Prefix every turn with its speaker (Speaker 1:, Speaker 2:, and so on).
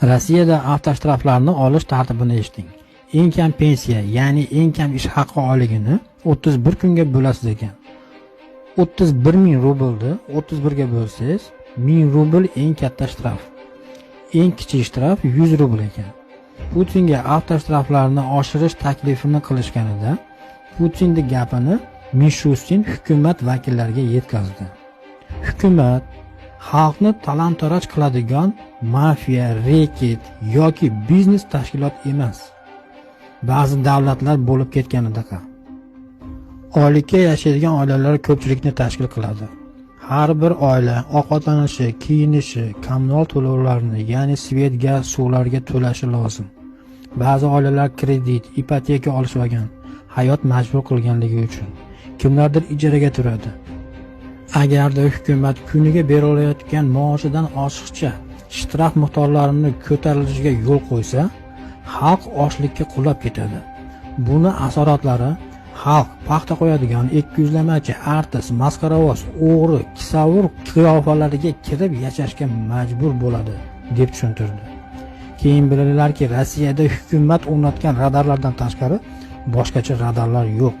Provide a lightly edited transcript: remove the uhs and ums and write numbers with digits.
Speaker 1: Rossiyada avtoshtraflarni olish tartibini eshiting. Eng kam pensiya, ya'ni eng kam ish haqi oyligini 31 kunga bo'lasiz ekan. 31 ming rublni 31 ga bo'lsangiz, 1000 rubl eng katta shtraf. Eng kichik shtraf 100 rubl ekan. Putinga avtoshtraflarni oshirish taklifini qilishganida, Putinning gapini Mishustin hukumat vakillariga yetkazdi. Hukumat xalqni talon-taroj qiladigan mafiya, reket yoki biznes tashkilot emas. Ba'zi davlatlar bo'lib ketganidaqa. Oylikka yashaydigan oilalar ko'pchilikni tashkil qiladi. Har bir oila ovqatlanishi, kiyinishi, kommunal to'lovlarini, ya'ni svet, gaz, suvlarga to'lashi lozim. Ba'zi oilalar kredit, ipoteka olishmagan, hayot majbur qilganligi uchun kimlardir ijaraga turadi. Agarda hukumat kuniga berilayotgan maoshidan oshiqcha shtraf miqdorlarini ko'tarilishiga yo'l qo'ysa, xalq ochlikka qulab ketadi. Buni asoratlari xalq paxta qo'yadigan 200lamachi artist, maskaravoz, o'g'ri, kisavur qiyofalariga kirib yashashga majbur bo'ladi, deb tushuntirdi. Keyin bilinglarki, Rossiyada hukumat o'rnatgan radarlardan tashqari boshqacha radarlar yo'q.